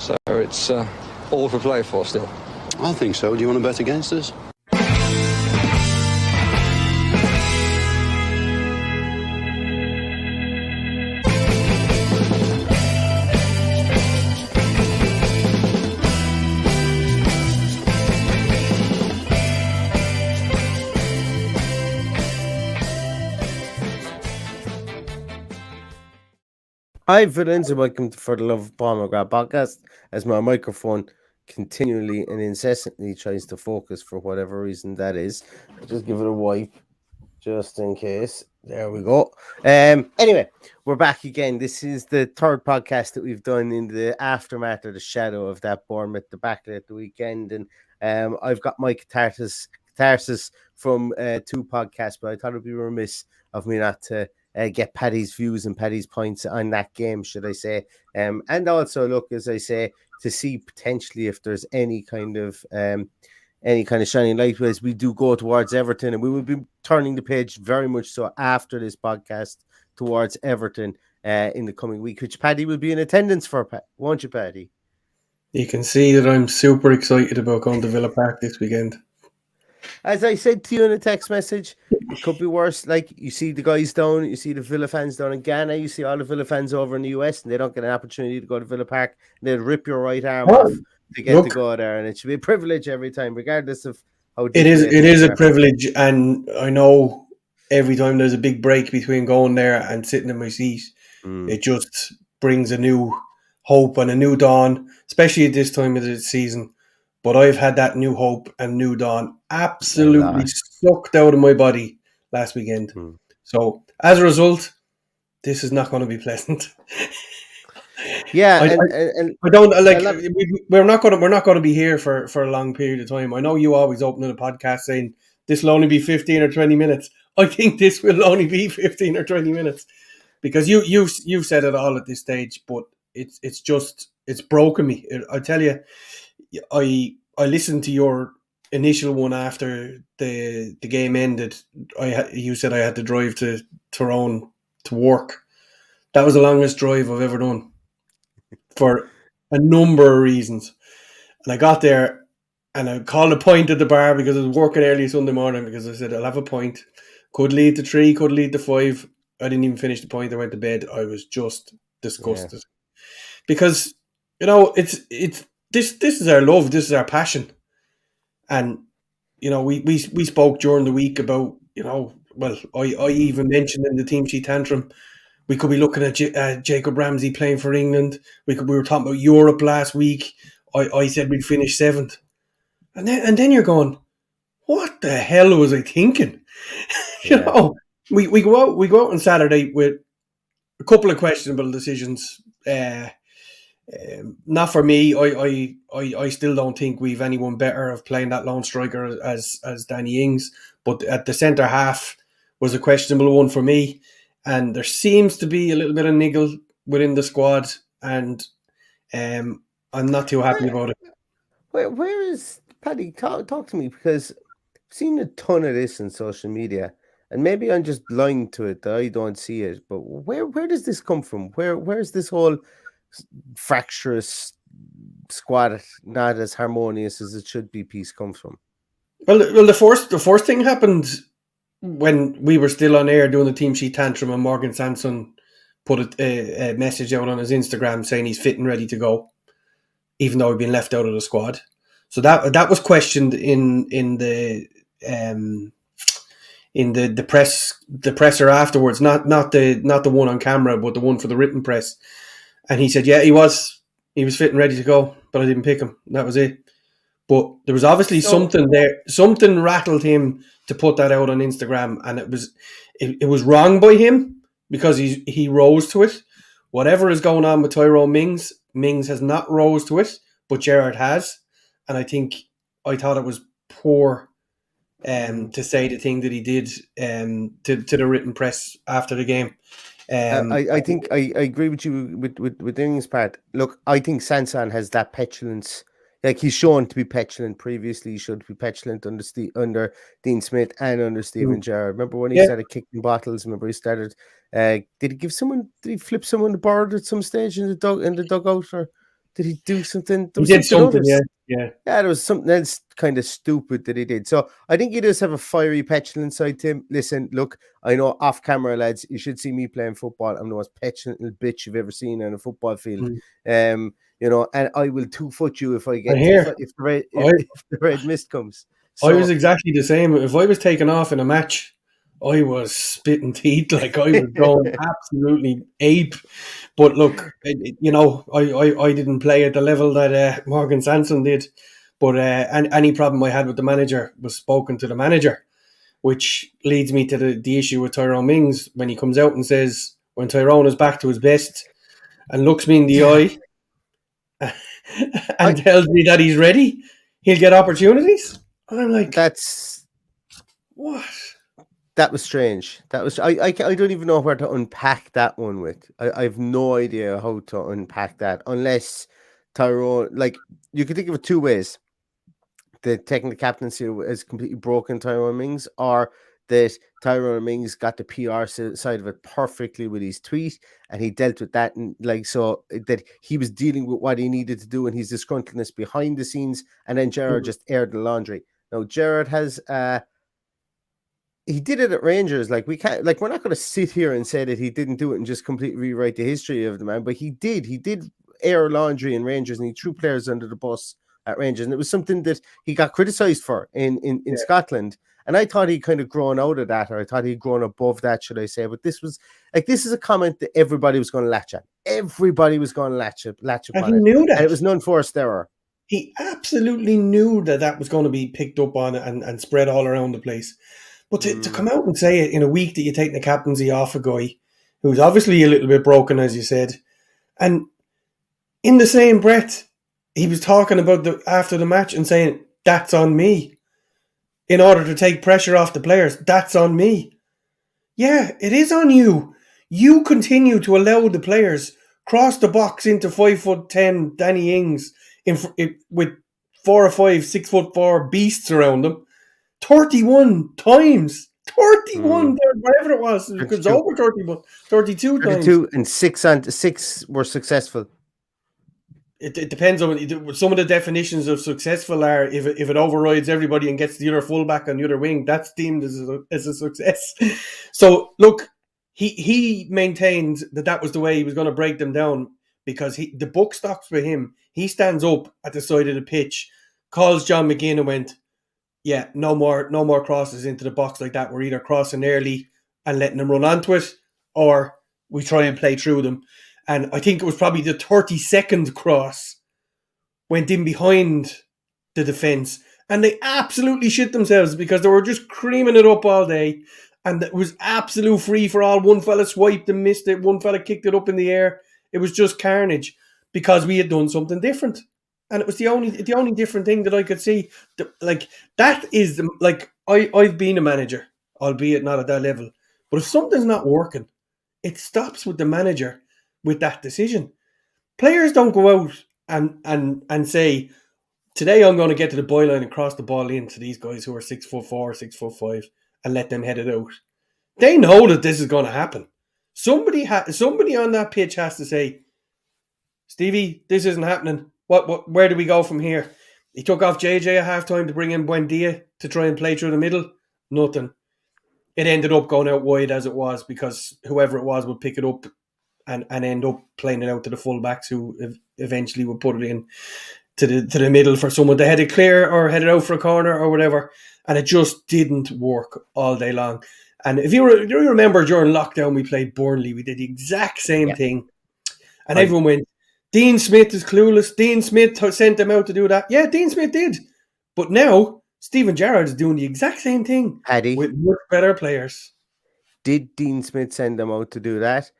So it's all to play for still. I think so. Do you want to bet against us? Hi, villains, and welcome for the Love of Paul McGrath podcast. As my microphone continually and incessantly tries to focus for whatever reason that is, I'll just give it a wipe just in case. There we go. Anyway, we're back again. This is the third podcast that we've done in the aftermath or the shadow of that Bournemouth debacle at the weekend, and I've got my catharsis from two podcasts, but I thought it'd be remiss of me not to get Paddy's views and Paddy's points on that game, should I say. And also look, as I say, to see potentially if there's any kind of shining light as we do go towards Everton, and we will be turning the page very much so after this podcast towards Everton in the coming week, which Paddy will be in attendance for, won't you, Paddy? You can see that I'm super excited about going to Villa Park this weekend. As I said to you in a text message, it could be worse. Like, you see the guys down, you see the Villa fans down in Ghana, you see all the Villa fans over in the US, and they don't get an opportunity to go to Villa Park, and they'll rip your right arm off to get to go there. And it should be a privilege every time, regardless of how it is a privilege. And I know every time there's a big break between going there and sitting in my seat, it just brings a new hope and a new dawn, especially at this time of the season. But I've had that new hope and new dawn absolutely sucked out of my body last weekend. So as a result, this is not going to be pleasant. Yeah, I don't like. We're not going to be here for a long period of time. I know you always open the podcast saying this will only be 15 or 20 minutes. I think this will only be 15 or 20 minutes because you've said it all at this stage. But it's broken me. I tell you. I listened to your initial one after the game ended. You said I had to drive to Tyrone to work. That was the longest drive I've ever done for a number of reasons. And I got there and I called a point at the bar because I was working early Sunday morning because I said I'll have a point. Could lead to 3, could lead to 5. I didn't even finish the point. I went to bed. I was just disgusted because it's. This is our love. This is our passion, and we spoke during the week about I even mentioned in the team sheet tantrum we could be looking at Jacob Ramsey playing for England. We were talking about Europe last week. I said we'd finish 7th, and then you're going, what the hell was I thinking? We go out on Saturday with a couple of questionable decisions. Not for me. I still don't think we've anyone better of playing that lone striker as Danny Ings. But at the centre half was a questionable one for me, and there seems to be a little bit of niggle within the squad, and I'm not too happy about it. Where is Paddy? Talk to me, because I've seen a ton of this on social media, and maybe I'm just blind to it that I don't see it. But where does this come from? Where's this whole fractious squad, not as harmonious as it should be, piece comes from? Well, the first thing happened when we were still on air doing the team sheet tantrum, and Morgan Sanson put a message out on his Instagram saying he's fit and ready to go, even though he'd been left out of the squad. So that was questioned in the presser afterwards, not the one on camera, but the one for the written press. And he said, yeah, he was fit and ready to go, but I didn't pick him. That was it. But there was obviously something there. Something rattled him to put that out on Instagram, and it was wrong by him because he rose to it. Whatever is going on with Tyrone Mings has not rose to it, but Gerrard has. And I thought it was poor to say the thing that he did to the written press after the game. I think I agree with you with Ding's part. Look, I think Sanson has that petulance. Like, he's shown to be petulant previously. He showed to be petulant under Dean Smith and under Steven Gerrard. Remember when he started kicking bottles? Remember he started? Did he flip someone the bird at some stage in the dugout? Or Did he do something? There He was did something, others. yeah. Yeah, there was something else kind of stupid that he did. So I think he does have a fiery, petulant side to him. Listen, look, I know off camera, lads, you should see me playing football. I'm the most petulant little bitch you've ever seen on a football field. And I will 2-foot you if I get if the red mist comes. So, I was exactly the same. If I was taken off in a match, I was spitting teeth, like I was going absolutely ape. But look, I didn't play at the level that Morgan Sanson did. But any problem I had with the manager was spoken to the manager, which leads me to the issue with Tyrone Mings when he comes out and says, when Tyrone is back to his best and looks me in the eye and tells me that he's ready, he'll get opportunities. And I'm like, what? That was strange. That was I don't even know where to unpack that one with. I have no idea how to unpack that unless Tyrone, like, you could think of it two ways. The technical captaincy is completely broken Tyrone Mings, or that Tyrone Mings got the PR side of it perfectly with his tweet, and he dealt with that, and so that he was dealing with what he needed to do and his disgruntledness behind the scenes, and then Gerrard just aired the laundry. Now Gerrard has he did it at Rangers. Like, we're not going to sit here and say that he didn't do it and just completely rewrite the history of the man, but he did air laundry in Rangers, and he threw players under the bus at Rangers, and it was something that he got criticised for in Scotland. And I thought he'd kind of grown out of that, or I thought he'd grown above that, should I say. But this is a comment that everybody was going to latch at. Everybody was going to latch upon he knew that. And it was an unforced error. He absolutely knew that was going to be picked up on and spread all around the place. But to come out and say it in a week that you're taking the captaincy off a guy who's obviously a little bit broken, as you said, and in the same breath, he was talking about after the match and saying, that's on me. In order to take pressure off the players, that's on me. Yeah, it is on you. You continue to allow the players cross the box into 5'10" Danny Ings with 4 or 5 6'4" beasts around them 31 times. 31, whatever it was. It was over 30, but 32 times. 32 and 6 were successful. It depends on some of the definitions of successful are if it overrides everybody and gets the other fullback on the other wing, that's deemed as a success. So look, he maintained that was the way he was going to break them down, because the buck stops for him. He stands up at the side of the pitch, calls John McGinn and went, yeah, no more crosses into the box like that. We're either crossing early and letting them run onto it, or we try and play through them. And I think it was probably the 32nd cross went in behind the defence, and they absolutely shit themselves because they were just creaming it up all day, and it was absolute free for all. One fella swiped and missed it. One fella kicked it up in the air. It was just carnage because we had done something different. And it was the only different thing that I could see. Like, that is, like, I've been a manager, albeit not at that level. But if something's not working, it stops with the manager with that decision. Players don't go out and say, today I'm going to get to the byline and cross the ball into these guys who are 6'4", 6'5", and let them head it out. They know that this is going to happen. Somebody on that pitch has to say, Stevie, this isn't happening. Where do we go from here? He took off JJ at halftime to bring in Buendia to try and play through the middle. Nothing. It ended up going out wide as it was, because whoever it was would pick it up and end up playing it out to the fullbacks, who eventually would put it in to the middle for someone to head it clear or head it out for a corner or whatever. And it just didn't work all day long. And if you remember, during lockdown we played Burnley, we did the exact same thing. And everyone went, Dean Smith is clueless. Dean Smith sent them out to do that. Yeah, Dean Smith did. But now, Steven Gerrard is doing the exact same thing, Paddy, with much better players. Did Dean Smith send them out to do that?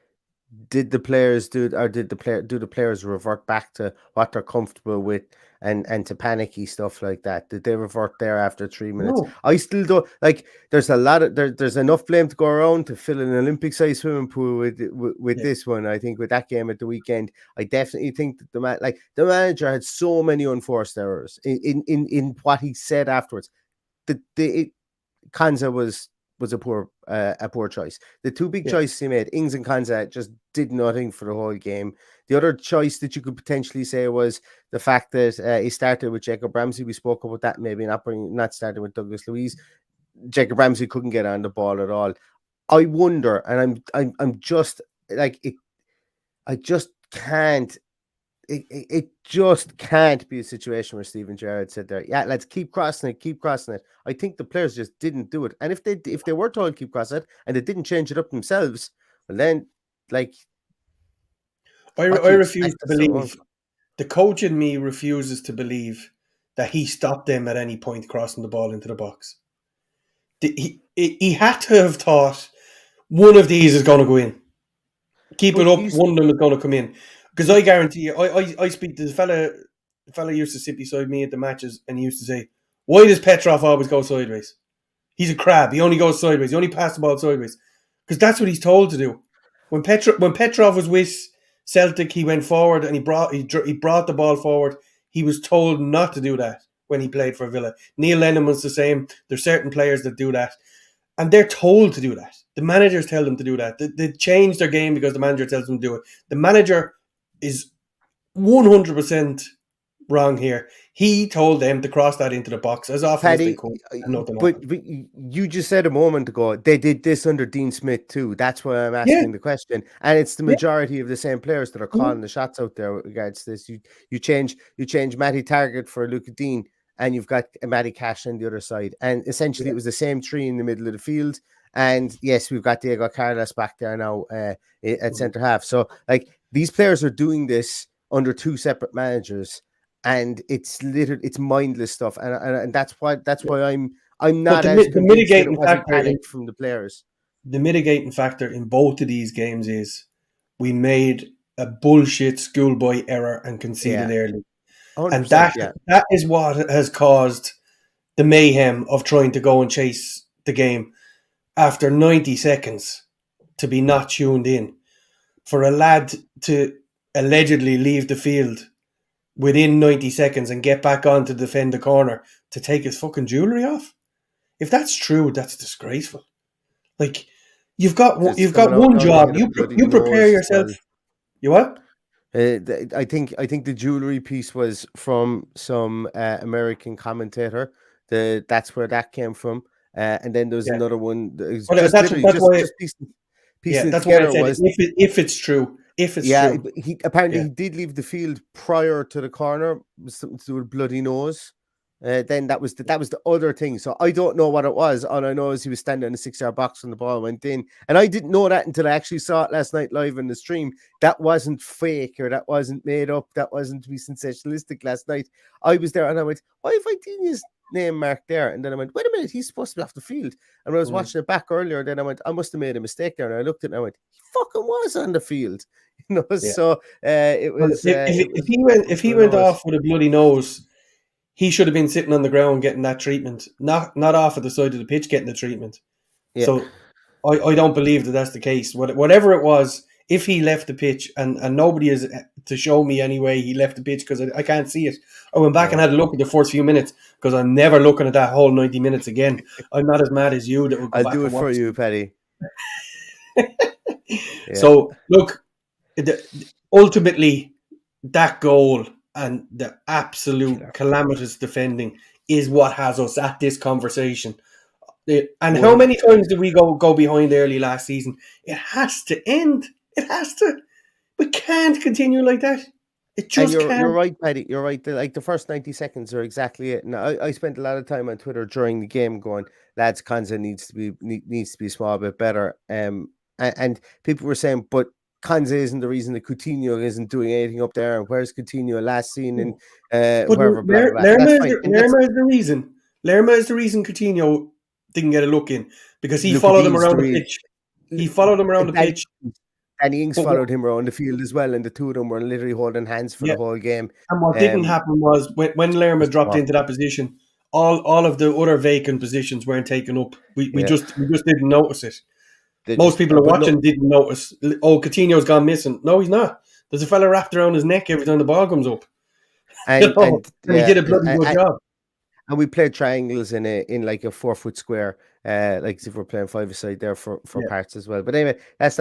Did the players do the players revert back to what they're comfortable with and to panicky stuff like that? Did they revert there after 3 minutes? No. I still don't like. There's a lot of there's enough blame to go around to fill an Olympic-sized swimming pool with this one. I think with that game at the weekend, I definitely think that the manager had so many unforced errors in what he said afterwards. Kanza was a poor choice. The two big choices he made, Ings and Konsa, just did nothing for the whole game. The other choice that you could potentially say was the fact that he started with Jacob Ramsey. We spoke about that, maybe not starting with Douglas Luiz. Jacob Ramsey couldn't get on the ball at all. I wonder, and I'm just like it. I just can't. It just can't be a situation where Steven Gerrard said there, yeah, let's keep crossing it. I think the players just didn't do it. And if they were told to keep crossing it and they didn't change it up themselves, well then, like, I refuse to believe. The coach in me refuses to believe that he stopped them at any point crossing the ball into the box. He had to have thought one of these is going to go in. Keep it up, one of them is going to come in. Because I guarantee you, I speak to the fella used to sit beside me at the matches, and he used to say, "Why does Petrov always go sideways? He's a crab. He only goes sideways. He only passes the ball sideways." Because that's what he's told to do. When Petrov was with Celtic, he went forward and he brought the ball forward. He was told not to do that when he played for Villa. Neil Lennon was the same. There's certain players that do that. And they're told to do that. The managers tell them to do that. They change their game because the manager tells them to do it. The manager is 100% wrong here. He told them to cross that into the box as often as they could. But you just said a moment ago, they did this under Dean Smith too. That's why I'm asking the question. And it's the majority of the same players that are calling the shots out there with regards to this. You change Matty Targett for Luca Dean, and you've got Matty Cash on the other side. And essentially it was the same three in the middle of the field. And yes, we've got Diego Carlos back there now at centre half. So like these players are doing this under two separate managers, and it's mindless stuff. And that's why I'm not as the mitigating factor from the players. The mitigating factor in both of these games is we made a bullshit schoolboy error and conceded early. And that is what has caused the mayhem of trying to go and chase the game after 90 seconds to be not tuned in. For a lad to allegedly leave the field within 90 seconds and get back on to defend the corner to take his fucking jewellery off. If that's true, that's disgraceful. Like, you've got one job. You prepare yourself. Well. You what? I think the jewellery piece was from some American commentator. That's where that came from. And then there was another one. That's why I said if it's true. If it's true. He did leave the field prior to the corner. It was something to do with bloody nose. Then that was the other thing. So I don't know what it was. All I know is he was standing in the 6-yard box when the ball went in. And I didn't know that until I actually saw it last night live in the stream. That wasn't fake, or that wasn't made up. That wasn't to be sensationalistic last night. I was there and I went, why have I seen his name marked there? And then I went, wait a minute, he's supposed to be off the field. And when I was watching it back earlier, then I went, I must have made a mistake there. And I looked at it and I went, he fucking was on the field. So it was. If he went off with a bloody nose, he should have been sitting on the ground getting that treatment, not off at the side of the pitch getting the treatment. Yeah. So I don't believe that that's the case. Whatever it was, if he left the pitch, and nobody is to show me anyway he left the pitch because I can't see it. I went back and had a look at the first few minutes because I'm never looking at that whole 90 minutes again. I'm not as mad as you. I'll do it for you, Paddy. So, look, ultimately, that goal and the absolute calamitous defending is what has us at this conversation. And how many times did we go behind early last season? It has to end. It has to. We can't continue like that. It just can't. You're right, Paddy. You're right. The first 90 seconds are exactly it. Now, I spent a lot of time on Twitter during the game going, lads, Konsa needs to be a small bit better. And people were saying, but Konsa isn't the reason that Coutinho isn't doing anything up there. And where's Coutinho last seen? And wherever. Lerma is the reason. Lerma is the reason Coutinho didn't get a look in because he followed him around the pitch. He followed him around the pitch. Danny Ings followed him around the field as well, and the two of them were literally holding hands for the whole game. And what didn't happen was when Lerma dropped into that position, all of the other vacant positions weren't taken up. We just didn't notice it. Most people watching didn't notice. Oh, Coutinho's gone missing. No, he's not. There's a fella wrapped around his neck every time the ball comes up. And he did a bloody good job. And we played triangles in like a 4-foot square like as if we're playing five-a-side there for parts as well. But anyway, that's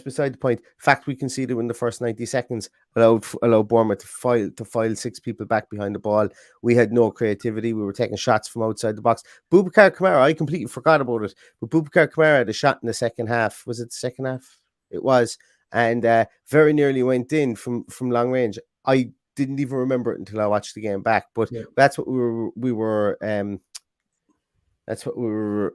beside the point. Fact we conceded in the first 90 seconds allowed Bournemouth to file 6 people back behind the ball. We had no creativity. We were taking shots from outside the box. Boubacar Kamara, I completely forgot about it, but Boubacar Kamara had a shot in the second half. Was it the second half? It was, and very nearly went in from long range. I didn't even remember it until I watched the game back. But that's what we were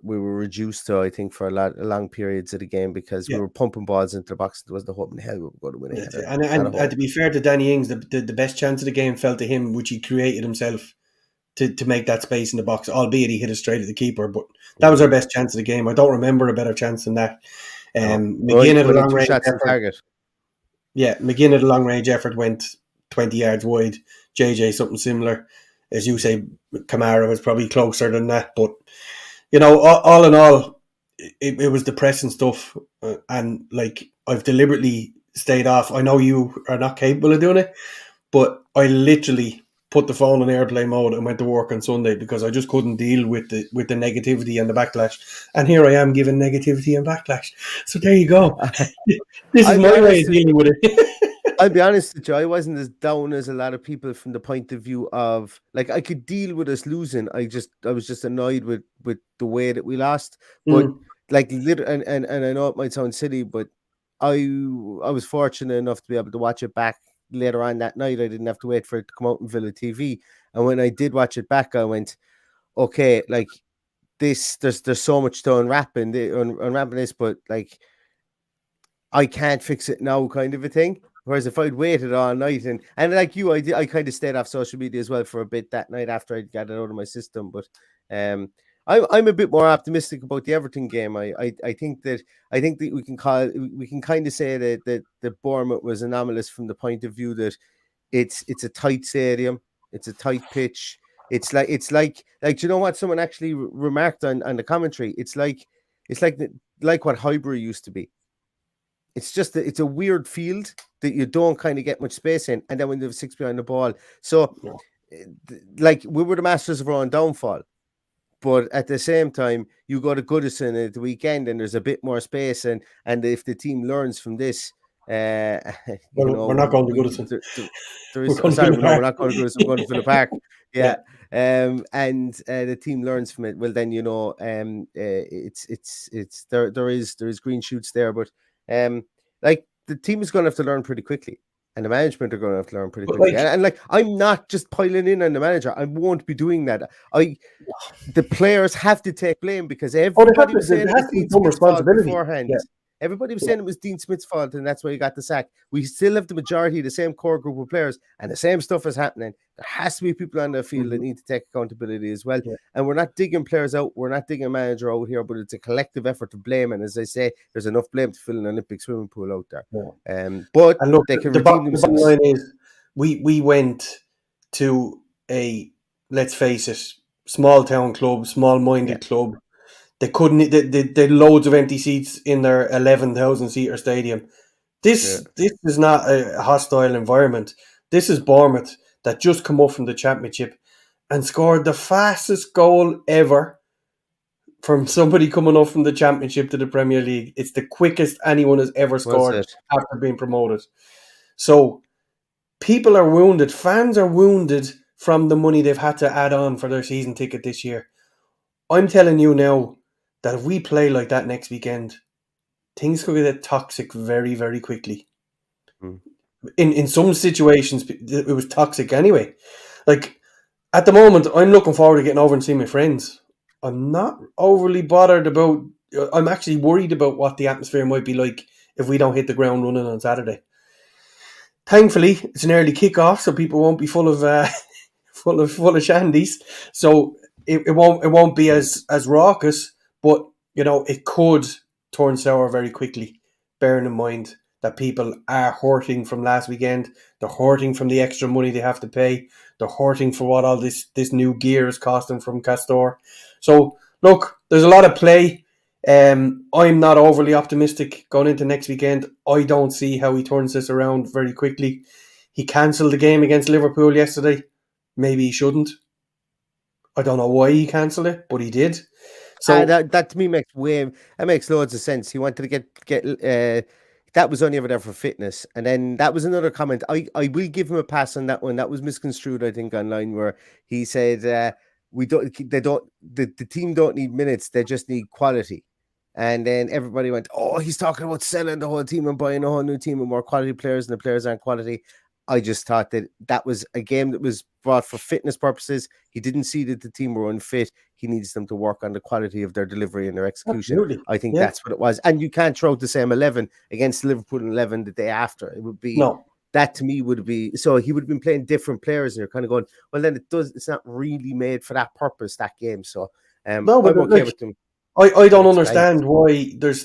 reduced to, I think, for long periods of the game, because we were pumping balls into the box. There was the hope in hell we were going to win it. And to be fair to Danny Ings, the best chance of the game fell to him, which he created himself to make that space in the box, albeit he hit it straight at the keeper. But that was our best chance of the game. I don't remember a better chance than that. McGinn had a long range effort. Yeah, McGinn had a long range effort, went 20 yards wide. JJ something similar. As you say, Kamara was probably closer than that. But, you know, all in all, it was depressing stuff. And, like, I've deliberately stayed off. I know you are not capable of doing it, but I literally put the phone on airplane mode and went to work on Sunday because I just couldn't deal with the negativity and the backlash. And here I am giving negativity and backlash. So there you go. This is my way of dealing with it. I'll be honest with you, I wasn't as down as a lot of people from the point of view of, like, I could deal with us losing. I was just annoyed with the way that we lost. But like, and I know it might sound silly, but I was fortunate enough to be able to watch it back later on that night. I didn't have to wait for it to come out in Villa TV. And when I did watch it back, I went, okay, like, this, there's so much to unwrapping this, but like, I can't fix it now, kind of a thing. Whereas if I'd waited all night and like you, I kind of stayed off social media as well for a bit that night after I'd got it out of my system. But I'm a bit more optimistic about the Everton game. I think that we can kind of say that Bournemouth was anomalous from the point of view that it's a tight stadium, it's a tight pitch. It's like you know what someone actually remarked on the commentary. It's like what Highbury used to be. It's a weird field that you don't kind of get much space in, and then when you have 6 behind the ball. So, like, we were the masters of our own downfall. But at the same time, you go to Goodison at the weekend, and there's a bit more space, and if the team learns from this, we're not going to Goodison. We're not going to Goodison. We're going to Villa Park. Yeah. And the team learns from it. Well, then, you know, it's there is green shoots there, but like, the team is going to have to learn pretty quickly, and the management are going to have to learn pretty quickly. And I'm not just piling in on the manager. I won't be doing that. The players have to take blame, because everybody was saying it was Dean Smith's fault beforehand. Yeah. Everybody was saying it was Dean Smith's fault, and that's why he got the sack. We still have the majority of the same core group of players, and the same stuff is happening. There has to be people on the field that need to take accountability as well. Yeah. And we're not digging players out. We're not digging a manager out here, but it's a collective effort to blame. And as I say, there's enough blame to fill an Olympic swimming pool out there. Yeah. But and look, they can redeem themselves. The bottom line is, we went to a, let's face it, small town club, small-minded club. They couldn't. They loads of empty seats in their 11,000 seater stadium. This is not a hostile environment. This is Bournemouth that just come up from the Championship and scored the fastest goal ever from somebody coming up from the Championship to the Premier League. It's the quickest anyone has ever scored after being promoted. So people are wounded. Fans are wounded from the money they've had to add on for their season ticket this year. I'm telling you now that if we play like that next weekend, things could get toxic very, very quickly. In some situations, it was toxic anyway. Like, at the moment, I'm looking forward to getting over and seeing my friends. I'm not overly bothered about... I'm actually worried about what the atmosphere might be like if we don't hit the ground running on Saturday. Thankfully, it's an early kickoff, so people won't be full of full of shandies. So it won't be as raucous. But, you know, it could turn sour very quickly, bearing in mind that people are hurting from last weekend. They're hurting from the extra money they have to pay. They're hurting for what all this new gear is costing from Castor. So, look, there's a lot of play. I'm not overly optimistic going into next weekend. I don't see how he turns this around very quickly. He cancelled the game against Liverpool yesterday. Maybe he shouldn't. I don't know why he cancelled it, but he did. So that to me makes loads of sense. He wanted to get that was only ever there for fitness, and then that was another comment. I will give him a pass on that one. That was misconstrued, I think, online where he said the team don't need minutes, they just need quality. And then everybody went, oh, he's talking about selling the whole team and buying a whole new team with more quality players, and the players aren't quality. I just thought that was a game that was brought for fitness purposes. He didn't see that the team were unfit. He needs them to work on the quality of their delivery and their execution. Absolutely. I think that's what it was. And you can't throw out the same 11 against Liverpool 11 the day after. It would be that to me would be so he would have been playing different players, and you're kind of going, well, then it's not really made for that purpose, that game. So I'm okay with them. I don't understand why there's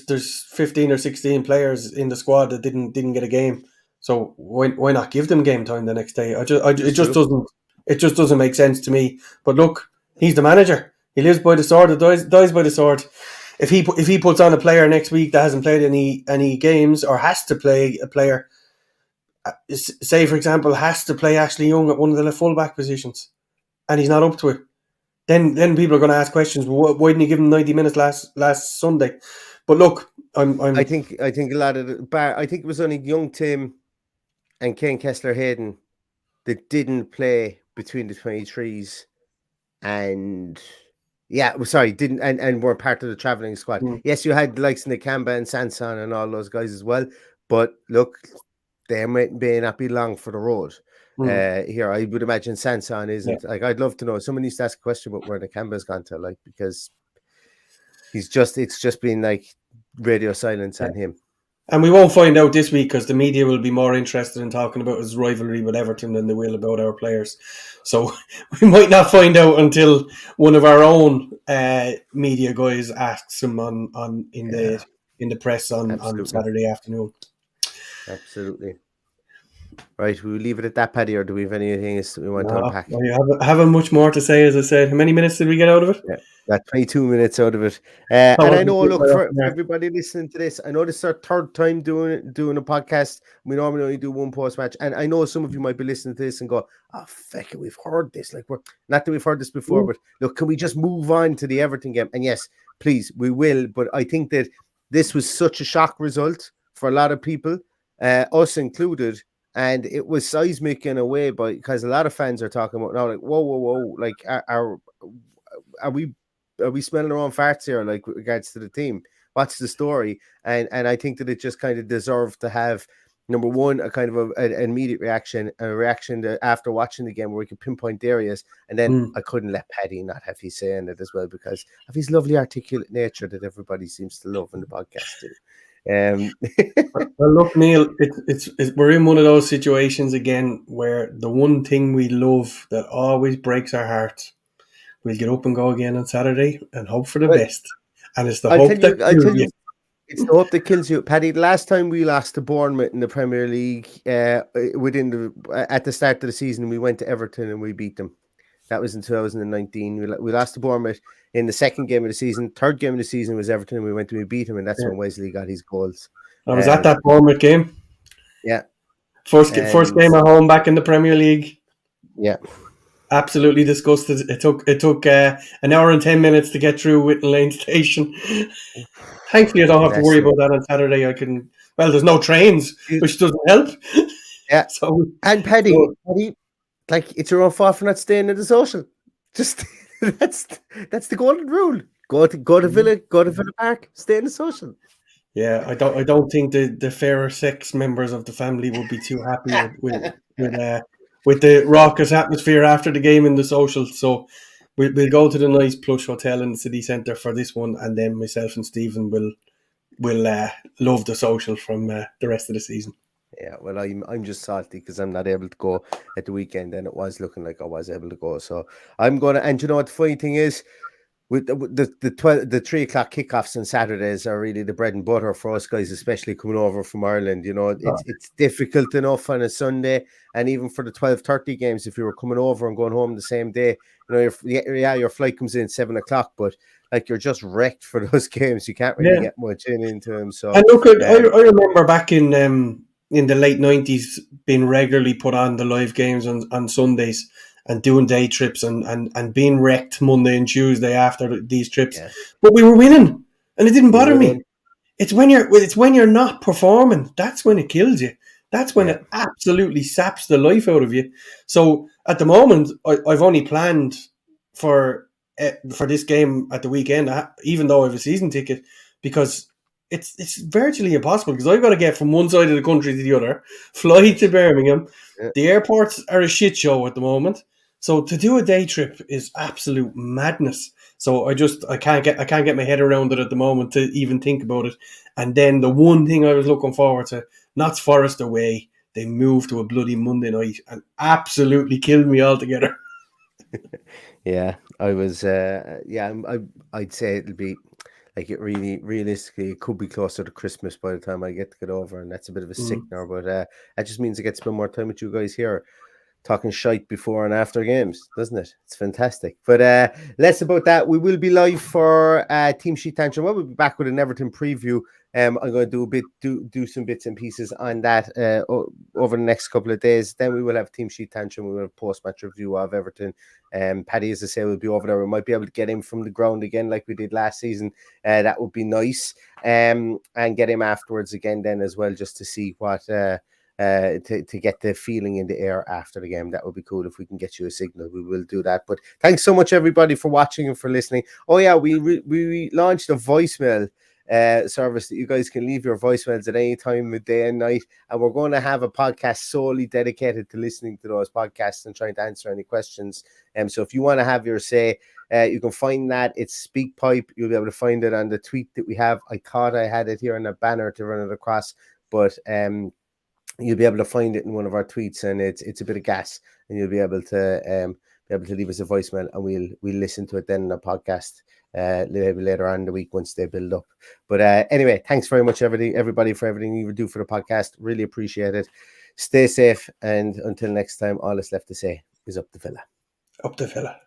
15 or 16 players in the squad that didn't get a game. So why not give them game time the next day? It just doesn't make sense to me. But look, he's the manager. He lives by the sword. Dies by the sword. If he puts on a player next week that hasn't played any games or has to play a player, say for example has to play Ashley Young at one of the left fullback positions, and he's not up to it, then people are going to ask questions. Why didn't he give him 90 minutes last Sunday? But look, I think a lot of I think it was only Young Tim and Kane Kessler-Hayden that didn't play between the 23s and didn't and were part of the travelling squad. Yes, you had the likes of Nakamba and Sanson and all those guys as well, but look, they may not be long for the road. Here, I would imagine Sanson isn't. Like, I'd love to know. Someone needs to ask a question about where Nakamba's gone to, like, because it's just been like radio silence on him. And we won't find out this week because the media will be more interested in talking about his rivalry with Everton than they will about our players. So we might not find out until one of our own media guys asks him in the press on Saturday afternoon. Absolutely. Right, we'll leave it at that, Paddy, or do we have anything else that we want to unpack? I haven't much more to say, as I said. How many minutes did we get out of it? Yeah, got 22 minutes out of it. And I know, look, for everybody listening to this, I know this is our third time doing a podcast. We normally only do one post-match. And I know some of you might be listening to this and go, oh, feck it, we've heard this. Like, not that we've heard this before, but look, can we just move on to the Everton game? And yes, please, we will. But I think that this was such a shock result for a lot of people, us included. And it was seismic in a way, because a lot of fans are talking about now, like, whoa, like, are we smelling our own farts here, like, with regards to the team? What's the story? And I think that it just kind of deserved to have, number one, a kind of an immediate reaction, after watching the game where we could pinpoint areas, and then I couldn't let Paddy not have his say in it as well because of his lovely articulate nature that everybody seems to love in the podcast too. Well, look, Neil, we're in one of those situations again where the one thing we love that always breaks our hearts, we'll get up and go again on Saturday and hope for the best. And it's the hope that kills you. It's the hope that kills you, Paddy. Last time we lost to Bournemouth in the Premier League, at the start of the season, we went to Everton and we beat them. That was in 2019. We lost to Bournemouth in the second game of the season. Third game of the season was Everton, and we beat him, and that's when Wesley got his goals. I was at that Bournemouth game. Yeah. First game at home back in the Premier League. Yeah. Absolutely disgusted. It took an hour and 10 minutes to get through Whitton Lane Station. Thankfully, I don't have to worry about that on Saturday. There's no trains, which doesn't help. Yeah. And Paddy, like, it's your own fault for not staying at the social. Just that's the golden rule. Go to Villa Park, stay in the social. Yeah, I don't think the fairer sex members of the family would be too happy with the raucous atmosphere after the game in the social. So we'll go to the nice plush hotel in the city centre for this one, and then myself and Stephen will love the social from the rest of the season. Yeah, well, I'm just salty because I'm not able to go at the weekend, and it was looking like I was able to go. So I'm gonna. And you know what the funny thing is, with the 3:00 kickoffs on Saturdays are really the bread and butter for us guys, especially coming over from Ireland. You know, it's difficult enough on a Sunday, and even for the 12:30 games, if you were coming over and going home the same day, you know, your flight comes in at 7:00, but like, you're just wrecked for those games. You can't really get much into them. So, and look, I remember back in the late 90s being regularly put on the live games on Sundays, and doing day trips and being wrecked Monday and Tuesday after these trips. Yeah. But we were winning, and it didn't bother me. Winning. It's when you're not performing, that's when it kills you. That's when it absolutely saps the life out of you. So at the moment, I've only planned for this game at the weekend, even though I have a season ticket, because it's virtually impossible, because I've got to get from one side of the country to the other, fly to Birmingham. Yeah. The airports are a shit show at the moment. So to do a day trip is absolute madness. So I can't get my head around it at the moment to even think about it. And then the one thing I was looking forward to, Notts Forest away, they moved to a bloody Monday night and absolutely killed me altogether. Yeah, I was. I'd say it'll be like, it really, realistically, it could be closer to Christmas by the time I get to get over, and that's a bit of a sickener. But that just means I get to spend more time with you guys here, talking shite before and after games, doesn't it? It's fantastic. But less about that. We will be live for Team Sheet Tantrum. We'll be back with an Everton preview. I'm going to do some bits and pieces on that over the next couple of days. Then we will have Team Sheet Tantrum. We will have post-match review of Everton. Paddy, as I say, will be over there. We might be able to get him from the ground again like we did last season. That would be nice. And get him afterwards again then as well, just to see what... to get the feeling in the air after the game. That would be cool. If we can get you a signal, we will do that. But thanks so much, everybody, for watching and for listening. Oh yeah, we launched a voicemail service that you guys can leave your voicemails at any time of day and night, and we're going to have a podcast solely dedicated to listening to those podcasts and trying to answer any questions. So if you want to have your say, you can find that. It's SpeakPipe. You'll be able to find it on the tweet that we have. I thought I had it here on a banner to run it across, but you'll be able to find it in one of our tweets, and it's a bit of gas, and you'll be able to leave us a voicemail, and we'll listen to it then in a podcast maybe later on in the week once they build up. But anyway, thanks very much everybody for everything you do for the podcast. Really appreciate it. Stay safe, and until next time, all that's left to say is up the villa. Up the villa.